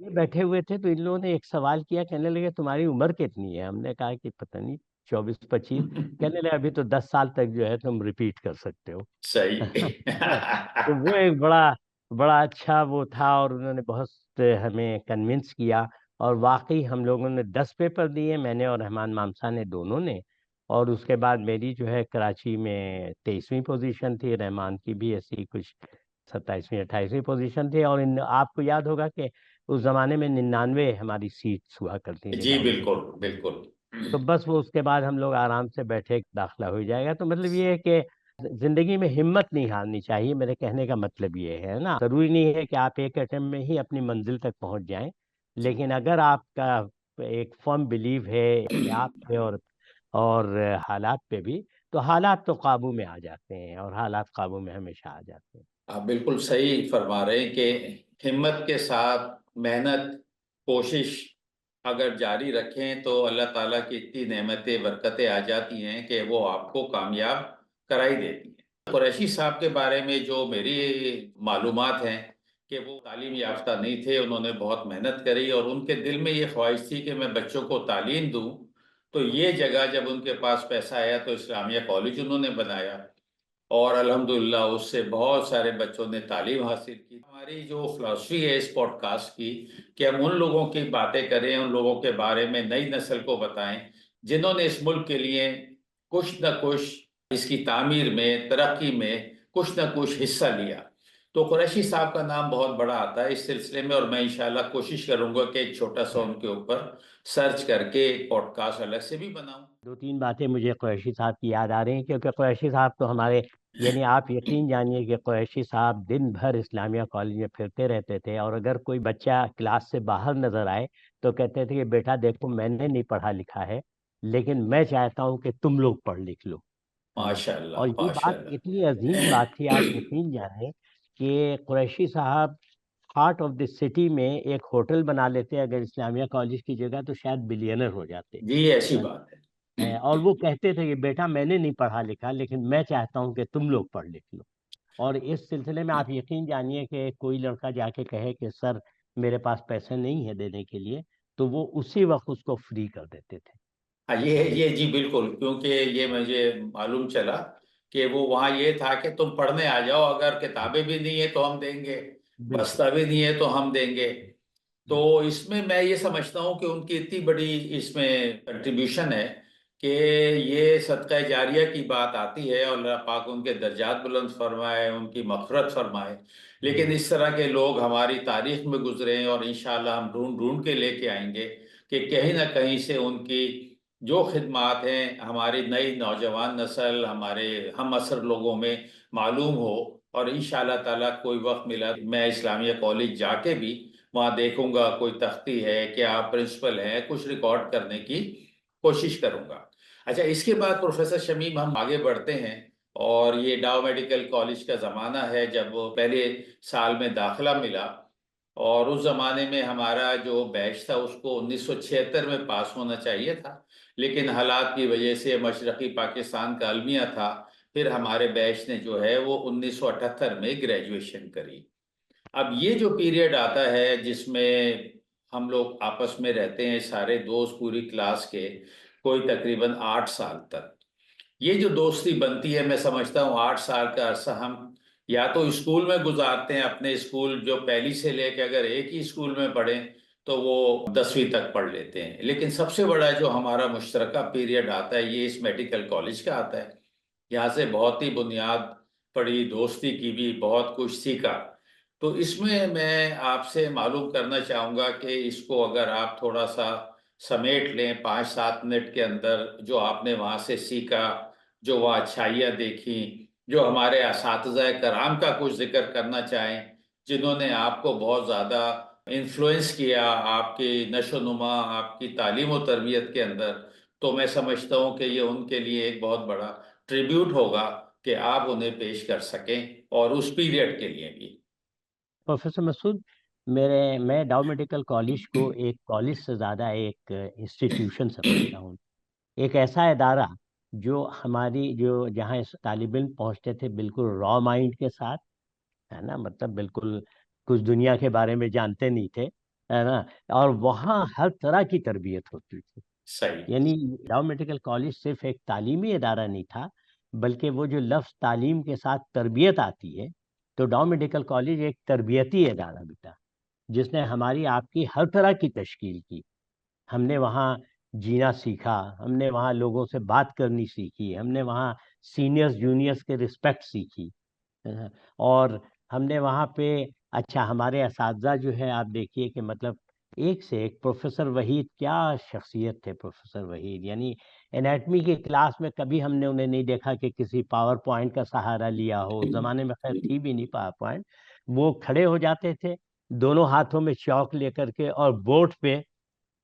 یہ بیٹھے ہوئے تھے تو ان لوگوں نے ایک سوال کیا، کہنے لگے تمہاری عمر کتنی ہے؟ ہم نے کہا کہ پتہ نہیں 24 25۔ کہنے لگے ابھی تو 10 سال تک جو ہے تم ریپیٹ کر سکتے ہو۔ صحیح تو وہ ایک بڑا بڑا اچھا وہ تھا، اور انہوں نے بہت ہمیں کنونس کیا، اور واقعی ہم لوگوں نے 10 پیپر دیے، میں نے اور رحمان مامسا نے دونوں نے، اور اس کے بعد میری جو ہے کراچی میں 23ویں پوزیشن تھی، رحمان کی بھی ایسی کچھ 27ویں 28ویں پوزیشن تھی، اور آپ کو یاد ہوگا کہ اس زمانے میں 99 ہماری سیٹس ہوا کرتی جی 99 بالکل سیٹ۔ بالکل۔ تو بس وہ اس کے بعد ہم لوگ آرام سے بیٹھے داخلہ ہو جائے گا۔ تو مطلب یہ ہے کہ زندگی میں ہمت نہیں ہارنی چاہیے، میرے کہنے کا مطلب یہ ہے نا، ضروری نہیں ہے کہ آپ ایک اٹمپٹ میں ہی اپنی منزل تک پہنچ جائیں، جی لیکن اگر آپ کا ایک فرم بلیو ہے اپنے آپ پہ اور حالات پہ بھی، تو حالات تو قابو میں آ جاتے ہیں، اور حالات قابو میں ہمیشہ آ جاتے ہیں۔ آپ بالکل صحیح فرما رہے ہیں کہ ہمت کے ساتھ محنت، کوشش اگر جاری رکھیں تو اللہ تعالیٰ کی اتنی نعمتیں برکتیں آ جاتی ہیں کہ وہ آپ کو کامیاب کرائی دیتی ہیں۔ قریشی صاحب کے بارے میں جو میری معلومات ہیں کہ وہ تعلیم یافتہ نہیں تھے، انہوں نے بہت محنت کری، اور ان کے دل میں یہ خواہش تھی کہ میں بچوں کو تعلیم دوں، تو یہ جگہ جب ان کے پاس پیسہ آیا تو اسلامیہ کالج انہوں نے بنایا، اور الحمدللہ اس سے بہت سارے بچوں نے تعلیم حاصل کی۔ ہماری جو فلاسفی ہے اس پوڈ کاسٹ کی، کہ ہم ان لوگوں کی باتیں کریں، ان لوگوں کے بارے میں نئی نسل کو بتائیں جنہوں نے اس ملک کے لیے کچھ نہ کچھ اس کی تعمیر میں، ترقی میں کچھ نہ کچھ حصہ لیا۔ تو قریشی صاحب کا نام بہت بڑا آتا ہے اس سلسلے میں، اور میں انشاءاللہ کوشش کروں گا کہ ایک چھوٹا سا ان کے اوپر سرچ کر کے ایک پوڈ کاسٹ الگ سے بھی بناؤں۔ 2 3 باتیں مجھے قریشی صاحب کی یاد آ رہی ہیں، کیونکہ قریشی صاحب تو ہمارے، یعنی آپ یقین جانیے کہ قریشی صاحب دن بھر اسلامیہ کالج میں پھرتے رہتے تھے، اور اگر کوئی بچہ کلاس سے باہر نظر آئے تو کہتے تھے کہ بیٹا دیکھو میں نے نہیں پڑھا لکھا ہے، لیکن میں چاہتا ہوں کہ تم لوگ پڑھ لکھ لو، ہے نا۔ ماشاء اور اللہ یہ ماشاء بات اللہ۔ اتنی عظیم بات تھی، آپ یقین جانیں کہ قریشی صاحب ہارٹ آف دی سٹی میں ایک ہوٹل بنا لیتے اگر اسلامیہ کالج کی جگہ، تو شاید بلینر ہو جاتے، جی ایسی ہے نا۔ بات ہے۔ اور وہ کہتے تھے کہ بیٹا میں نے نہیں پڑھا لکھا، لیکن میں چاہتا ہوں کہ تم لوگ پڑھ لکھ لو۔ اور اس سلسلے میں آپ یقین جانیے کہ کوئی لڑکا جا کے کہے کہ سر میرے پاس پیسے نہیں ہے دینے کے لیے، تو وہ اسی وقت اس کو فری کر دیتے تھے۔ ہاں یہ جی بالکل، کیونکہ یہ مجھے معلوم چلا کہ وہ وہاں یہ تھا کہ تم پڑھنے آ جاؤ، اگر کتابیں بھی نہیں ہے تو ہم دیں گے، بالکل بستہ بھی نہیں ہے تو ہم دیں گے۔ تو اس میں یہ سمجھتا ہوں کہ ان کی اتنی بڑی اس میں کنٹریبیوشن ہے کہ یہ صدقہ جاریہ کی بات آتی ہے، اور اللہ پاک ان کے درجات بلند فرمائے، ان کی مغفرت فرمائے، لیکن اس طرح کے لوگ ہماری تاریخ میں گزرے ہیں، اور انشاءاللہ ہم ڈھونڈ ڈھونڈ کے لے کے آئیں گے کہ کہیں نہ کہیں سے ان کی جو خدمات ہیں ہماری نئی نوجوان نسل، ہمارے ہم عصر لوگوں میں معلوم ہو، اور انشاءاللہ تعالیٰ کوئی وقت ملا میں اسلامیہ کالج جا کے بھی وہاں دیکھوں گا کوئی تختی ہے، کیا پرنسپل ہے، کچھ ریکارڈ کرنے کی کوشش کروں گا۔ اچھا، اس کے بعد پروفیسر شمیم ہم آگے بڑھتے ہیں، اور یہ ڈاؤ میڈیکل کالج کا زمانہ ہے جب وہ پہلے سال میں داخلہ ملا، اور اس زمانے میں ہمارا جو بیچ تھا اس کو 1976 میں پاس ہونا چاہیے تھا، لیکن حالات کی وجہ سے مشرقی پاکستان کا المیہ تھا، پھر ہمارے بیچ نے جو ہے وہ 1978 میں گریجویشن کری۔ اب یہ جو پیریڈ آتا ہے جس میں ہم لوگ آپس میں رہتے ہیں سارے دوست پوری کلاس کے، کوئی تقریباً 8 سال تک، یہ جو دوستی بنتی ہے، میں سمجھتا ہوں 8 سال کا عرصہ ہم یا تو اسکول میں گزارتے ہیں، اپنے اسکول جو پہلی سے لے کے اگر ایک ہی اسکول میں پڑھیں تو وہ 10ویں تک پڑھ لیتے ہیں، لیکن سب سے بڑا جو ہمارا مشترکہ پیریڈ آتا ہے یہ اس میڈیکل کالج کا آتا ہے۔ یہاں سے بہت ہی بنیاد پڑی، دوستی کی بھی، بہت کچھ سیکھا۔ تو اس میں آپ سے معلوم کرنا چاہوں گا کہ اس کو اگر آپ تھوڑا سا سمیٹ لیں 5 7 منٹ کے اندر، جو آپ نے وہاں سے سیکھا، جو وہ اچھائیاں دیکھیں، جو ہمارے اساتذہ کرام کا کچھ ذکر کرنا چاہیں جنہوں نے آپ کو بہت زیادہ انفلوئنس کیا آپ کی نشو و نما، آپ کی تعلیم و تربیت کے اندر، تو میں سمجھتا ہوں کہ یہ ان کے لیے ایک بہت بڑا ٹریبیوٹ ہوگا کہ آپ انہیں پیش کر سکیں، اور اس پیریڈ کے لیے بھی۔ پروفیسر مسعود، میں ڈاؤ میڈیکل کالج کو ایک کالج سے زیادہ ایک انسٹیٹیوشن سمجھتا ہوں، ایک ایسا ادارہ جو ہماری جو جہاں طالب علم پہنچتے تھے بالکل را مائنڈ کے ساتھ، ہے نا، مطلب بالکل کچھ دنیا کے بارے میں جانتے نہیں تھے، ہے نا؟ اور وہاں ہر طرح کی تربیت ہوتی تھی. صحیح. یعنی ڈاؤ میڈیکل کالج صرف ایک تعلیمی ادارہ نہیں تھا، بلکہ وہ جو لفظ تعلیم کے ساتھ تربیت آتی ہے، تو ڈاؤ میڈیکل کالج ایک تربیتی ادارہ بھی تھا جس نے ہماری آپ کی ہر طرح کی تشکیل کی. ہم نے وہاں جینا سیکھا، ہم نے وہاں لوگوں سے بات کرنی سیکھی، ہم نے وہاں سینئرز جونیئرز کے رسپیکٹ سیکھی. اور ہم نے وہاں پہ اچھا ہمارے اساتذہ جو ہے آپ دیکھیے کہ مطلب ایک سے ایک. پروفیسر وحید کیا شخصیت تھے پروفیسر وحید. یعنی انیٹمی کی کلاس میں کبھی ہم نے انہیں نہیں دیکھا کہ کسی پاور پوائنٹ کا سہارا لیا ہو. اس زمانے میں خیر تھی بھی نہیں پاور پوائنٹ. وہ کھڑے ہو جاتے تھے دونوں ہاتھوں میں چاک لے کر کے، اور بورڈ پہ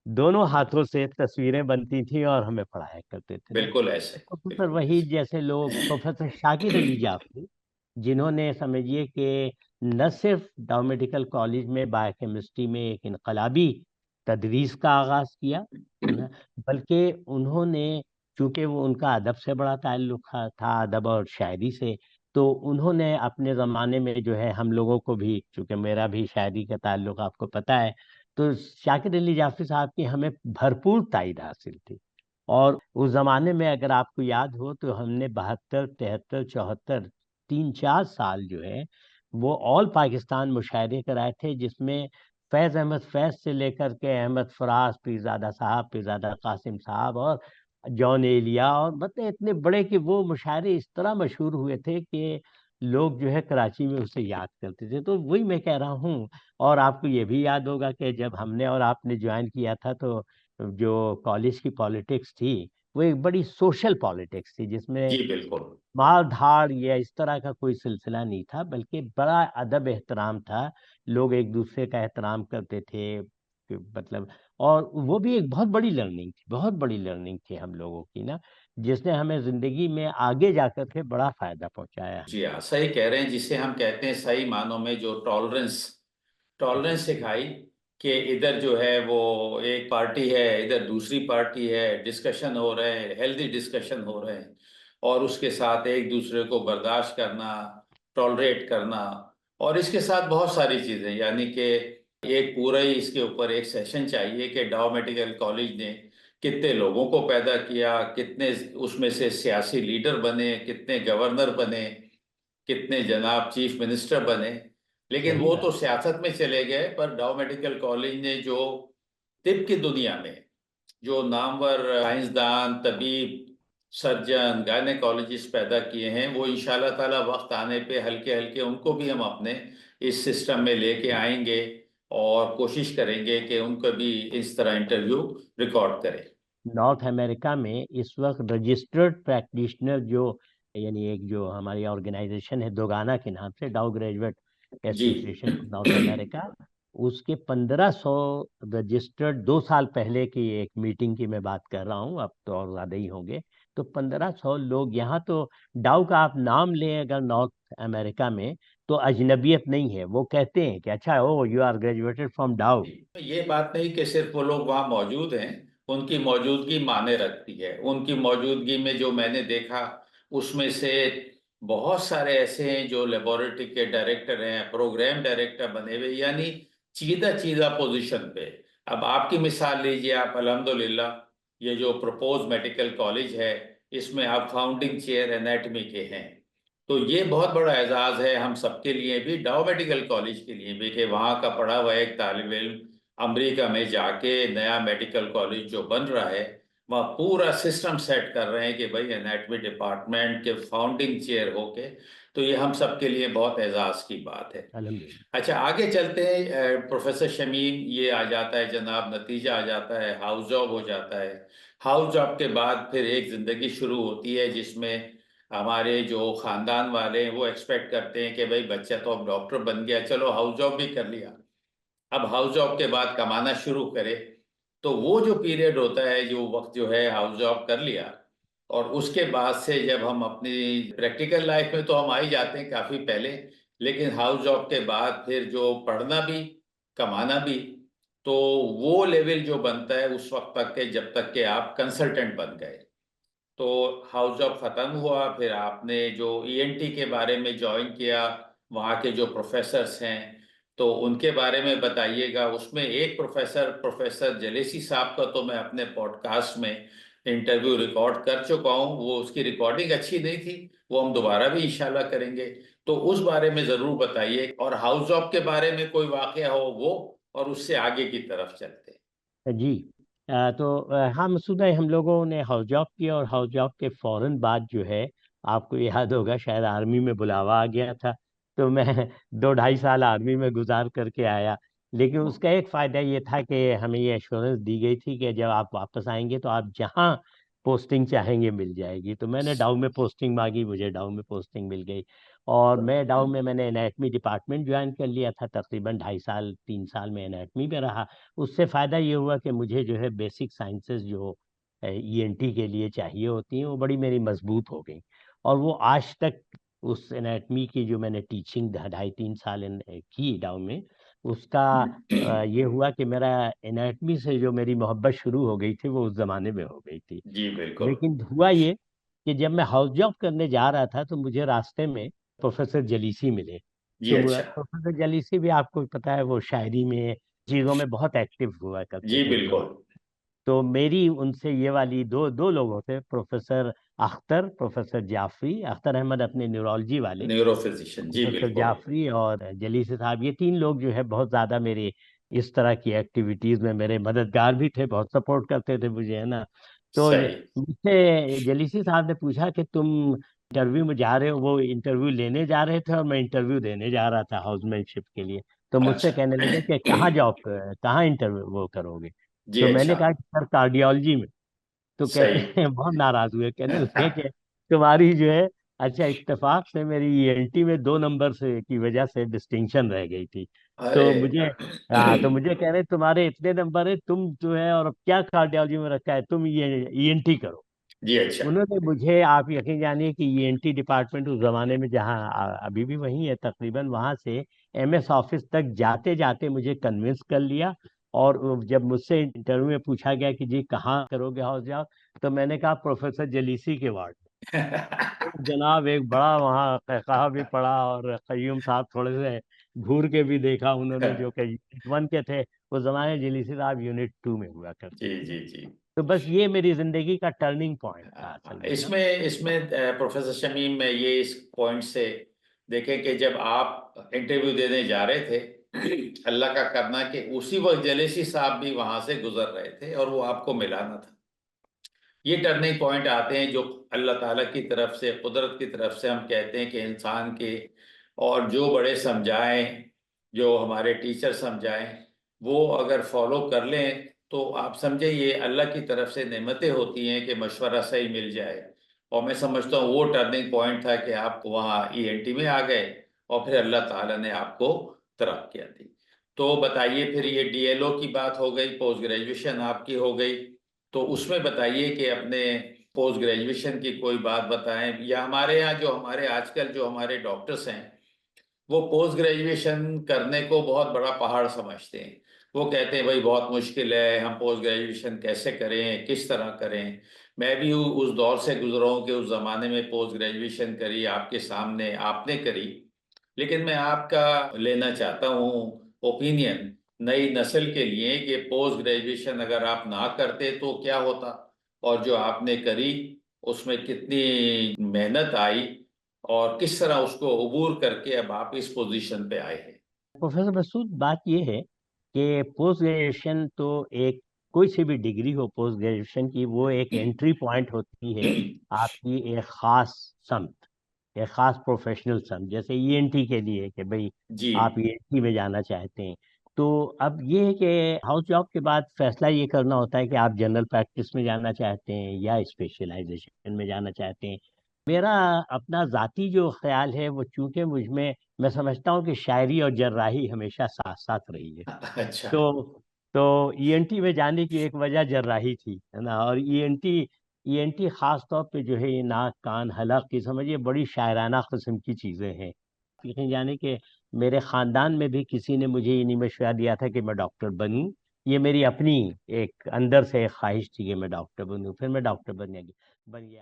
دونوں ہاتھوں سے تصویریں بنتی تھیں اور ہمیں پڑھایا کرتے تھے. بالکل ایسے. پروفیسر بالکل ایسے. وحید جیسے لوگ، پروفیسر شاکر علی جعفری، جنہوں نے سمجھیے کہ نہ صرف ڈاؤ میڈیکل کالج میں بایو کیمسٹری میں ایک انقلابی تدریس کا آغاز کیا، بلکہ انہوں نے، چونکہ وہ ان کا ادب سے بڑا تعلق تھا، ادب اور شاعری سے، تو انہوں نے اپنے زمانے میں جو ہے ہم لوگوں کو بھی، چونکہ میرا بھی شاعری کا تعلق آپ کو پتہ ہے، تو شاکر علی جعفری صاحب کی ہمیں بھرپور تائید حاصل تھی. اور اس زمانے میں اگر آپ کو یاد ہو تو ہم نے 72 73 74 3 4 سال جو ہے وہ آل پاکستان مشاعرے کرائے تھے، جس میں فیض احمد فیض سے لے کر کے احمد فراز، پیرزادہ صاحب، پیرزادہ قاسم صاحب، اور جان ایلیا، اور مطلب اتنے بڑے کہ وہ مشاعرے اس طرح مشہور ہوئے تھے کہ لوگ جو ہے کراچی میں اسے یاد کرتے تھے. تو وہی میں کہہ رہا ہوں. اور آپ کو یہ بھی یاد ہوگا کہ جب ہم نے اور آپ نے جوائن کیا تھا تو جو کالج کی پالیٹکس تھی وہ ایک بڑی سوشل پالیٹکس تھی، جس میں جی بالکل. مار دھاڑ یا اس طرح کا کوئی سلسلہ نہیں تھا، بلکہ بڑا ادب احترام تھا. لوگ ایک دوسرے کا احترام کرتے تھے کہ مطلب. اور وہ بھی ایک بہت بڑی لرننگ تھی، بہت بڑی لرننگ تھی ہم لوگوں کی نا، جس نے ہمیں زندگی میں آگے جا کر کے بڑا فائدہ پہنچایا. جی ہاں صحیح کہہ رہے ہیں. جسے ہم کہتے ہیں صحیح معنوں میں جو ٹالرنس سکھائی کہ ادھر جو ہے وہ ایک پارٹی ہے، ادھر دوسری پارٹی ہے، ڈسکشن ہو رہے ہیں، ہیلدی ڈسکشن ہو رہے ہیں، اور اس کے ساتھ ایک دوسرے کو برداشت کرنا، ٹالریٹ کرنا. اور اس کے ساتھ بہت ساری چیزیں، یعنی کہ ایک پورا ہی اس کے اوپر ایک سیشن چاہیے کہ ڈاؤ میڈیکل کالج نے کتنے لوگوں کو پیدا کیا، کتنے اس میں سے سیاسی لیڈر بنے، کتنے گورنر بنے، کتنے جناب چیف منسٹر بنے. لیکن صحیح وہ تو بات. سیاست میں چلے گئے، پر ڈاؤ میڈیکل کالج نے جو طب کی دنیا میں جو نامور سائنسدان، طبیب، سرجن، گائنیکالوجسٹ پیدا کیے ہیں، وہ انشاءاللہ تعالی وقت آنے پہ ہلکے ہلکے ان کو بھی ہم اپنے اس سسٹم میں لے کے آئیں گے، اور کوشش کریں گے کہ ان کو بھی اس طرح انٹرویو ریکارڈ کریں. نارتھ امریکہ میں اس وقت رجسٹرڈ پریکٹیشنر جو، یعنی ایک جو ہماری آرگنائزیشن ہے دوگانا کے نام سے، Dow graduate G. Association of North America, اس کے 1500 رجسٹرڈ 2 سال پہلے کی ایک میٹنگ کی میں بات کر رہا ہوں، اب تو اور زیادہ ہی ہوں گے. تو 1500 لوگ یہاں. تو ڈاؤ کا آپ نام لیں اگر نارتھ امریکہ میں تو اجنبیت نہیں ہے. وہ کہتے ہیں کہ اچھا او یو آر گریجویٹڈ فرام ڈاؤ. یہ بات نہیں کہ صرف وہ لوگ وہاں موجود ہیں، ان کی موجودگی معنی رکھتی ہے. ان کی موجودگی میں جو میں نے دیکھا اس میں سے بہت سارے ایسے ہیں جو لیبورٹری کے ڈائریکٹر ہیں، پروگرام ڈائریکٹر بنے ہوئے، یعنی چیدہ پوزیشن پہ. اب آپ کی مثال لیجئے، آپ الحمدللہ یہ جو پروپوز میڈیکل کالج ہے اس میں آپ فاؤنڈنگ چیئر انیٹمی کے ہیں. تو یہ بہت بڑا اعزاز ہے ہم سب کے لیے بھی، ڈاؤ میڈیکل کالج کے لیے بھی، کہ وہاں کا پڑھا ہوا ایک طالب علم امریکہ میں جا کے نیا میڈیکل کالج جو بن رہا ہے وہاں پورا سسٹم سیٹ کر رہے ہیں کہ بھائی انیٹمی ڈپارٹمنٹ کے فاؤنڈنگ چیئر ہو کے. تو یہ ہم سب کے لیے بہت اعزاز کی بات ہے. الحمدللہ. اچھا آگے چلتے ہیں. پروفیسر شمیم یہ آ جاتا ہے جناب، نتیجہ آ جاتا ہے، ہاؤس جاب ہو جاتا ہے. ہاؤس جاب کے بعد پھر ایک زندگی شروع ہوتی ہے جس میں ہمارے جو خاندان والے ہیں وہ ایکسپیکٹ کرتے ہیں کہ بھائی بچہ تو اب ڈاکٹر بن گیا، چلو ہاؤس جاب بھی کر لیا، اب ہاؤس جاب کے بعد کمانا شروع کرے. تو وہ جو پیریڈ ہوتا ہے، جو وقت جو ہے ہاؤس جاب کر لیا، اور اس کے بعد سے جب ہم اپنی پریکٹیکل لائف میں تو ہم آ ہی جاتے ہیں کافی پہلے، لیکن ہاؤس جاب کے بعد پھر جو پڑھنا بھی کمانا بھی، تو وہ لیول جو بنتا ہے اس وقت تک کہ جب تک کہ آپ کنسلٹنٹ بن گئے. تو ہاؤس جاب ختم ہوا، پھر آپ نے جو ای این ٹی کے بارے میں جوائن کیا، وہاں کے جو پروفیسرز ہیں، تو ان کے بارے میں بتائیے گا. اس میں ایک پروفیسر جلیسی صاحب کا تو میں اپنے پوڈ کاسٹ میں انٹرویو ریکارڈ کر چکا ہوں. وہ اس کی ریکارڈنگ اچھی نہیں تھی, وہ ہم دوبارہ بھی انشاءاللہ کریں گے. تو اس بارے میں ضرور بتائیے, اور ہاؤس جاب کے بارے میں کوئی واقعہ ہو وہ, اور اس سے آگے کی طرف چلتے ہیں. جی تو ہاں مسعود بھائی، ہم لوگوں نے ہاؤس جاب کیا، اور ہاؤس جاب کے فوراً بعد جو ہے آپ کو یاد ہوگا شاید آرمی میں بلاوا آ گیا تھا، تو میں 2 ڈھائی سال آرمی میں گزار کر کے آیا. لیکن اس کا ایک فائدہ یہ تھا کہ ہمیں یہ ایشورنس دی گئی تھی کہ جب آپ واپس آئیں گے تو آپ جہاں پوسٹنگ چاہیں گے مل جائے گی. تو میں نے ڈاؤ میں پوسٹنگ مانگی، مجھے ڈاؤ میں پوسٹنگ مل گئی، اور میں ڈاؤ میں نے انیٹمی ڈپارٹمنٹ جوائن کر لیا تھا. تقریباً 2.5 سال 3 سال میں انیٹمی پہ رہا. اس سے فائدہ یہ ہوا کہ مجھے جو ہے بیسک سائنسز جو ای این ٹی کے لیے چاہیے ہوتی ہیں وہ بڑی میری مضبوط ہو گئی. اور وہ آج تک اس انیٹمی کی جو میں نے ٹیچنگ 2.5 3 سال کی ڈاؤ میں، اس کا یہ ہوا کہ میرا انیٹمی سے جو میری محبت شروع ہو گئی تھی وہ اس زمانے میں ہو گئی تھی. جی بالکل. لیکن ہوا یہ کہ جب میں ہاؤس جاب کرنے جا رہا تھا تو مجھے راستے میں پروفیسر جلیسی ملے. جی تو اچھا. پروفیسر جلیسی بھی آپ کو پتا ہے وہ شاعری میں چیزوں میں بہت ایکٹیو ہوا کرتے جی تھے اس بالکل. زمانے. تو میری ان سے یہ والی دو لوگ تھے، پروفیسر جعفری، اختر احمد اپنے نیورولوجی والے، نیورو فزیشین. جی پروفیسر بالکل. جعفری اور جلیسی صاحب، یہ 3 لوگ جو ہے بہت زیادہ میرے اس طرح کی ایکٹیویٹیز میں میرے مددگار بھی تھے، بہت سپورٹ کرتے تھے مجھے، ہے نا. تو صحیح. مجھ سے جلیسی صاحب نے پوچھا کہ تم انٹرویو میں جا رہے ہو. وہ انٹرویو لینے جا رہے تھے اور میں انٹرویو دینے جا رہا تھا ہاؤس مین شپ کے لیے. تو مجھ سے اچھا. کہنے لگے کہ کہاں انٹرویو وہ کرو گے. جی تو میں نے اچھا. کہا کہ سر کارڈیالوجی میں. تو کہتے صحیح. ہیں بہت ناراض ہوئے، کہنے لگے کہ تمہاری جو ہے، اچھا اتفاق سے میری ای این ٹی میں 2 نمبر سے کی وجہ سے ڈسٹنکشن رہ گئی تھی. تو ارے. مجھے کہہ رہے تمہارے اتنے نمبر ہے، تم جو ہے اور اب کیا کارڈیالوجی میں رکھا ہے، تم یہ ای این ٹی کرو. جی اچھا. انہوں نے مجھے، آپ یقین جانیے کہ ای این ٹی ڈپارٹمنٹ اس زمانے میں جہاں ابھی بھی وہیں ہے تقریباً، وہاں سے ایم ایس آفس تک جاتے جاتے مجھے کنونس کر لیا. اور جب مجھ سے انٹرویو میں پوچھا گیا کہ جی کہاں کرو گے ہاؤس جاب، تو میں نے کہا پروفیسر جلیسی کے وارڈ. جناب ایک بڑا وہاں قہقہہ بھی پڑا، اور قیوم صاحب تھوڑے سے گھور کے بھی دیکھا انہوں نے، جو کہ یونٹ 1 کے تھے اس زمانے. جلیسی صاحب یونٹ 2 میں ہوا کرتے جی تھے. جی جی. تو بس یہ میری زندگی کا ٹرننگ پوائنٹ تھا اصل میں نا. اس میں پروفیسر شمیم میں یہ اس پوائنٹ سے دیکھیں کہ جب آپ انٹرویو دینے جا رہے تھے، اللہ کا کرنا کہ اسی وقت جلیسی صاحب بھی وہاں سے گزر رہے تھے اور وہ آپ کو ملانا تھا. یہ ٹرننگ پوائنٹ آتے ہیں جو اللہ تعالیٰ کی طرف سے، قدرت کی طرف سے ہم کہتے ہیں کہ انسان کے، اور جو بڑے سمجھائیں، جو ہمارے ٹیچر سمجھائیں، وہ اگر فالو کر لیں تو آپ سمجھیں یہ اللہ کی طرف سے نعمتیں ہوتی ہیں کہ مشورہ صحیح مل جائے. اور میں سمجھتا ہوں وہ ٹرننگ پوائنٹ تھا کہ آپ وہاں ای این ٹی میں آ گئے اور پھر اللہ تعالیٰ نے آپ کو ترقیاں دی. تو بتائیے پھر یہ ڈی ایل او کی بات ہو گئی، پوسٹ گریجویشن آپ کی ہو گئی، تو اس میں بتائیے کہ اپنے پوسٹ گریجویشن کی کوئی بات بتائیں. یا ہمارے یہاں جو ہمارے آج کل جو ہمارے ڈاکٹرس ہیں وہ پوسٹ گریجویشن کرنے کو بہت بڑا پہاڑ سمجھتے ہیں. وہ کہتے ہیں بھائی بہت مشکل ہے، ہم پوسٹ گریجویشن کیسے کریں، کس طرح کریں. میں بھی اس دور سے گزرا ہوں کہ اس زمانے میں پوسٹ گریجویشن کری، آپ کے سامنے آپ نے کری. لیکن میں آپ کا لینا چاہتا ہوں اوپینین نئی نسل کے لیے کہ پوسٹ گریجویشن اگر آپ نہ کرتے تو کیا ہوتا، اور جو آپ نے کری اس میں کتنی محنت آئی، اور کس طرح اس کو عبور کر کے اب آپ اس پوزیشن پہ آئے ہیں. پروفیسر مسعود، بات یہ ہے کہ پوسٹ گریجویشن تو ایک کوئی سی بھی ڈگری ہو پوسٹ گریجویشن کی، وہ ایک انٹری پوائنٹ ہوتی ہے آپ کی ایک خاص سمت، ایک خاص پروفیشنل سمت. جیسے ای این ٹی کے لیے کہ بھئی جی آپ ای این ٹی میں جانا چاہتے ہیں، تو اب یہ ہے کہ ہاؤس جاب کے بعد فیصلہ یہ کرنا ہوتا ہے کہ آپ جنرل پریکٹس میں جانا چاہتے ہیں یا اسپیشلائزیشن میں جانا چاہتے ہیں. میرا اپنا ذاتی جو خیال ہے وہ چونکہ مجھ میں سمجھتا ہوں کہ شاعری اور جراحی ہمیشہ ساتھ ساتھ رہی ہے. اچھا. تو تو ای این ٹی میں جانے کی ایک وجہ جراحی تھی، ہے نا. اور ای این ٹی خاص طور پہ جو ہے یہ ناک کان حلق کی، سمجھیے بڑی شاعرانہ قسم کی چیزیں ہیں. یقین جانے کہ میرے خاندان میں بھی کسی نے مجھے یہ نہیں مشورہ دیا تھا کہ میں ڈاکٹر بنوں. یہ میری اپنی ایک اندر سے ایک خواہش تھی کہ میں ڈاکٹر بنوں، پھر میں ڈاکٹر بن گیا.